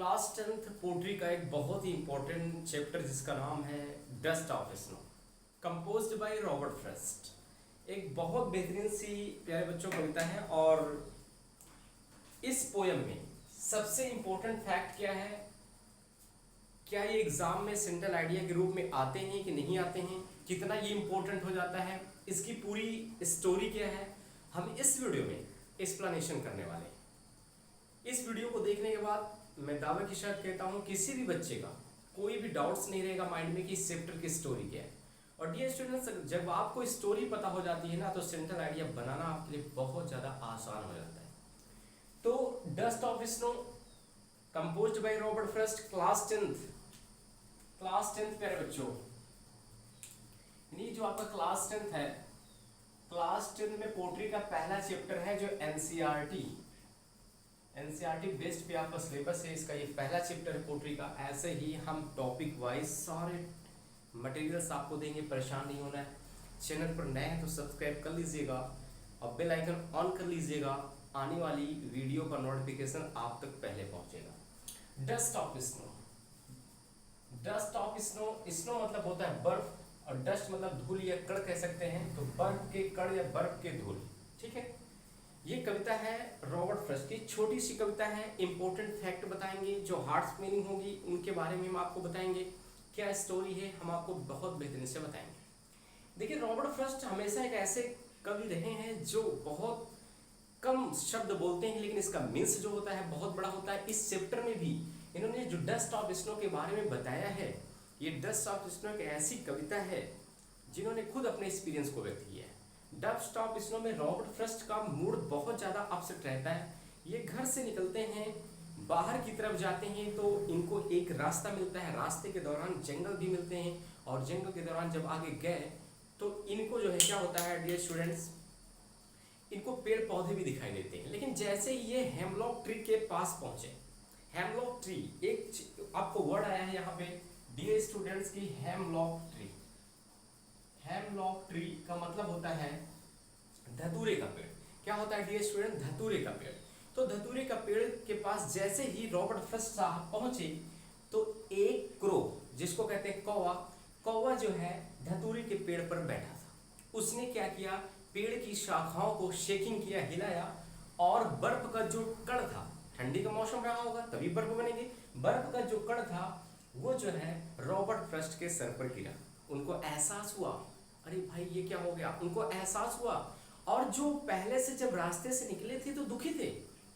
Class 10th pottery का एक बहुत ही इंपॉर्टेंट चैप्टर जिसका नाम है dust of snow, composed by Robert Frost. एक बहुत बेहतरीन सी प्यारे बच्चों कविता है। और इस पोयम में सबसे इंपॉर्टेंट फैक्ट क्या है, क्या ये एग्जाम में सेंट्रल आइडिया के रूप में आते हैं कि नहीं आते हैं, कितना ये इंपॉर्टेंट हो जाता है, इसकी पूरी स्टोरी क्या है, हम इस वीडियो में एक्सप्लेनेशन करने वाले हैं। इस वीडियो को देखने के बाद मैं दावे के साथ कहता हूँ किसी भी बच्चे का कोई भी डाउट्स नहीं रहेगा माइंड में कि इस चैप्टर की स्टोरी क्या है। और डियर स्टूडेंट्स, जब आपको स्टोरी पता हो जाती है ना तो सेंट्रल आइडिया बनाना आपके लिए बहुत ज़्यादा आसान हो जाता है। तो dust of snow composed by Robert Frost, class 10th प्यारे बच्चों, यानी जो आपका क्लास 10th है, क्लास 10 में पोट्री का पहला चैप्टर है जो एनसीईआरटी बेस्ड पे आपका सिलेबस है, इसका ये पहला चैप्टर है पोट्री का। ऐसे ही हम टॉपिक वाइज सारे मटेरियल्स आपको देंगे, परेशान नहीं होना है। चैनल पर नए हैं तो सब्सक्राइब कर लीजिएगा और बेल आइकन ऑन कर लीजिएगा, आने वाली वीडियो का नोटिफिकेशन आप तक पहले पहुंचेगा। Dust of snow, dust of snow, snow मतलब होता है बर्फ और डस्ट मतलब धूल या कण कह सकते हैं, तो बर्फ के कण या बर्फ के धूल। ठीक है, ये कविता है रॉबर्ट फ्रॉस्ट की, छोटी सी कविता है। इंपॉर्टेंट फैक्ट बताएंगे, जो हार्ट मीनिंग होगी उनके बारे में हम आपको बताएंगे, क्या स्टोरी है हम आपको बहुत बेहतरीन से बताएंगे। देखिए, रॉबर्ट फ्रॉस्ट हमेशा एक ऐसे कवि रहे हैं जो बहुत कम शब्द बोलते हैं, लेकिन इसका मीन्स जो होता है बहुत बड़ा होता है। इस चैप्टर में भी इन्होंने जो डस्ट ऑफ स्नो के बारे में बताया है, ये डस्ट ऑफ स्नो एक ऐसी कविता है जिन्होंने खुद अपने एक्सपीरियंस को व्यक्त किया है। डस्ट ऑफ स्नो में रॉबर्ट फ्रॉस्ट का मूड बहुत ज़्यादा अपसेट रहता है। ये घर से निकलते हैं, बाहर की तरफ जाते हैं तो इनको एक रास्ता मिलता है, रास्ते के दौरान जंगल भी मिलते हैं और जंगल के दौरान जब आगे गए तो इनको जो है क्या होता है डियर स्टूडेंट्स, इनको पेड़ पौधे भी दिखाई देते हैं। लेकिन जैसे ये हेमलॉक ट्री के पास पहुंचे, हेमलॉक ट्री एक आपको वर्ड आया है यहाँ पे डियर स्टूडेंट्स की, हेमलॉक ट्री। हेमलॉक ट्री का मतलब होता है धतूरे का पेड़। क्या होता है डियर स्टूडेंट? धतूरे का पेड़। तो धतूरे का पेड़ के पास जैसे ही रॉबर्ट फ्रॉस्ट साहब पहुंचे तो एक क्रो, जिसको कहते हैं कौवा, कौवा जो है धतूरे के पेड़ पर बैठा था। उसने क्या किया, पेड़ की शाखाओं को शेकिंग किया, हिलाया और बर्फ का जो कण था, ठंडी का मौसम रहा होगा तभी बर्फ बनेगी, बर्फ का जो कण था वो जो है रॉबर्ट फ्रॉस्ट के सर पर गिरा। उनको एहसास हुआ, अरे भाई ये क्या हो गया, उनको एहसास हुआ। और जो पहले से जब रास्ते से निकले थे तो दुखी थे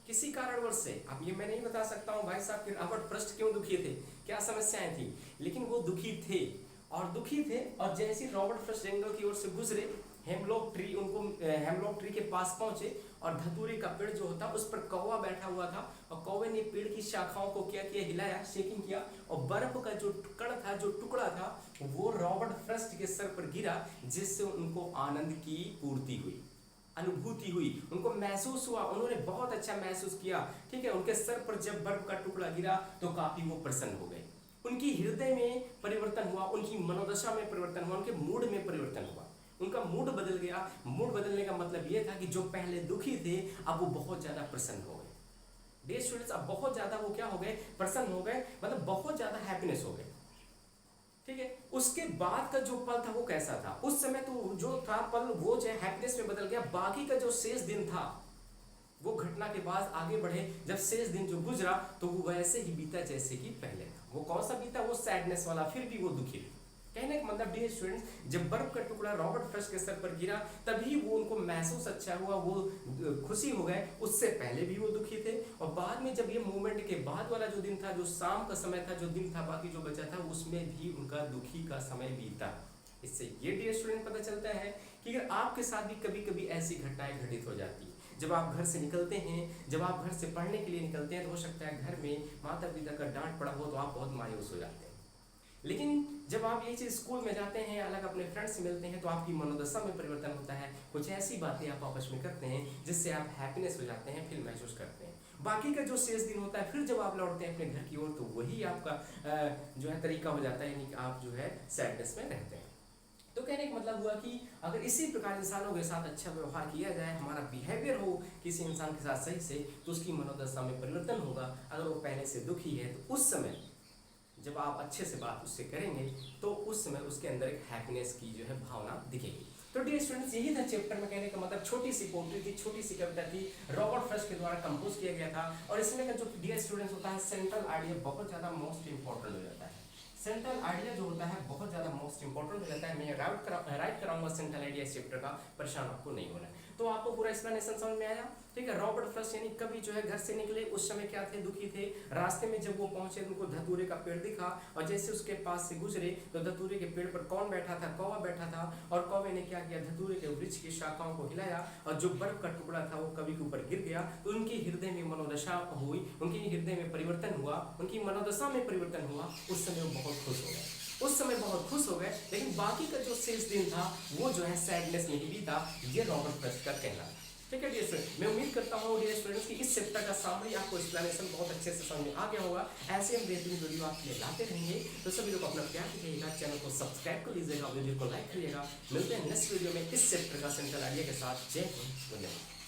किसी कारणवश से, अब ये मैं नहीं बता सकता हूँ भाई साहब कि रॉबर्ट फ्रॉस्ट क्यों दुखी थे, क्या समस्याएं थी, लेकिन वो दुखी थे। और जैसे रॉबर्ट फ्रॉस्ट जंगल की ओर से गुजरे, हेमलॉक ट्री के पास पहुंचे और धतूरे का पेड़ जो होता उस पर कौवा बैठा हुआ था और कौवे ने पेड़ की शाखाओं को क्या किया, हिलाया, शेकिंग किया और बर्फ का जो कण था, जो टुकड़ा था, वो रॉबर्ट फ्रॉस्ट के सर पर गिरा, जिससे उनको आनंद की पूर्ति हुई, अनुभूति हुई, उनको महसूस हुआ, उन्होंने बहुत अच्छा महसूस किया। ठीक है, उनके सर पर जब बर्फ का टुकड़ा गिरा तो काफी वो प्रसन्न हो गए, उनकी हृदय में परिवर्तन हुआ, उनकी मनोदशा में परिवर्तन हुआ, उनके मूड में परिवर्तन हुआ, उनका मूड बदल गया। मूड बदलने का मतलब यह था कि जो पहले दुखी थे अब वो बहुत ज्यादा प्रसन्न हो गए। डियर स्टूडेंट्स, अब बहुत ज्यादा वो क्या हो गए, प्रसन्न हो गए, मतलब बहुत ज्यादा हैप्पीनेस हो गए। ठीक है, उसके बाद का जो पल था वो कैसा था, उस समय तो जो था पल वो जो हैप्पीनेस में बदल गया। बाकी का जो शेष दिन था वो घटना के बाद आगे बढ़े, जब शेष दिन जो गुजरा तो वो वैसे ही बीता जैसे कि पहले था। वो कौन सा बीता, वो सैडनेस वाला, फिर भी वो दुखी थे। कहने का मतलब डियर स्टूडेंट्स, जब बर्फ का टुकड़ा रॉबर्ट फ्रॉस्ट के सर पर गिरा तभी वो उनको महसूस अच्छा हुआ, वो खुशी हो गए, उससे पहले भी वो दुखी थे। और बाद में जब ये मूवमेंट के बाद वाला जो दिन था, जो शाम का समय था, जो दिन था बाकी जो बचा था, उसमें भी उनका दुखी का समय बीता। इससे ये डियर स्टूडेंट पता चलता है कि अगर आपके साथ भी कभी कभी ऐसी घटनाएं घटित हो जाती है, जब आप घर से निकलते हैं, जब आप घर से पढ़ने के लिए निकलते हैं, तो हो सकता है घर में माता पिता का डांट पड़ा हो तो आप बहुत मायूस हो जाते हैं। लेकिन जब आप ये चीज़ स्कूल में जाते हैं, अलग अपने फ्रेंड्स से मिलते हैं, तो आपकी मनोदशा में परिवर्तन होता है, कुछ ऐसी बातें आप आपस में करते हैं जिससे आप हैप्पीनेस हो जाते हैं, फील महसूस करते हैं। बाकी का जो शेष दिन होता है, फिर जब आप लौटते हैं अपने घर की ओर तो वही आपका जो है तरीका हो जाता है, यानी कि आप जो है सैडनेस में रहते हैं। तो कहने का मतलब हुआ कि अगर इसी प्रकार इंसानों के साथ अच्छा व्यवहार किया जाए, हमारा बिहेवियर हो किसी इंसान के साथ सही से, तो उसकी मनोदशा में परिवर्तन होगा। अगर वो पहले से दुखी है तो उस समय जब आप अच्छे से बात उससे करेंगे तो उस समय उसके अंदर एक हैप्पीनेस की जो है भावना दिखेगी। तो डियर स्टूडेंट्स, यही था चैप्टर में कहने का मतलब। छोटी सी पोट्री थी, छोटी सी कविता थी, रॉबर्ट फ्रॉस्ट के द्वारा कंपोज किया गया था। और इसमें का जो डियर स्टूडेंट्स होता है, सेंट्रल आइडिया बहुत ज़्यादा मोस्ट इंपॉर्टेंट हो जाता है। सेंट्रल आइडिया जो होता है बहुत ज़्यादा मोस्ट इंपॉर्टेंट हो जाता है। मैं राइट कराऊंगा सेंट्रल आइडिया इस चैप्टर का, परेशान आपको नहीं होना है। तो आपको पूरा एक्सप्लेनेशन समझ में आया, ठीक है। रॉबर्ट फ्रॉस्ट यानी कभी जो है घर से निकले उस समय क्या थे, दुखी थे। रास्ते में जब वो पहुंचे उनको धतूरे का पेड़ दिखा, और जैसे उसके पास से गुजरे तो धतूरे के पेड़ पर कौन बैठा था, कौवा बैठा था। और कौवे ने क्या किया, धतूरे के वृक्ष की शाखाओं को हिलाया, और जो बर्फ का टुकड़ा था वो कवि के ऊपर गिर गया। तो उनके हृदय में मनोदशा हुई, उनके हृदय में परिवर्तन हुआ, उनकी मनोदशा में परिवर्तन हुआ। उस समय वो बहुत खुश हो गए, उस समय बहुत खुश हो गए। लेकिन बाकी का जो शेष दिन था वो जो है सैडनेस में ही बीता। ये रॉबर्ट फ्रॉस्ट का कहना, ठीक है डियर स्टूडेंट। मैं उम्मीद करता हूँ डियर स्टूडेंट्स कि इस चैप्टर का सामरी आपको एक्सप्लेनेशन बहुत अच्छे से समझ में आ गया होगा। ऐसे हम बेहतरीन वीडियो आपके लिए लाते रहेंगे। तो सभी लोग अपना प्यार दीजिएगा, चैनल को सब्सक्राइब कर लीजिएगा, वीडियो को लाइक करिएगा। मिलते हैं नेक्स्ट वीडियो में इस चैप्टर का सेंट्रल आइडिया के साथ। जय हिंद, धन्यवाद।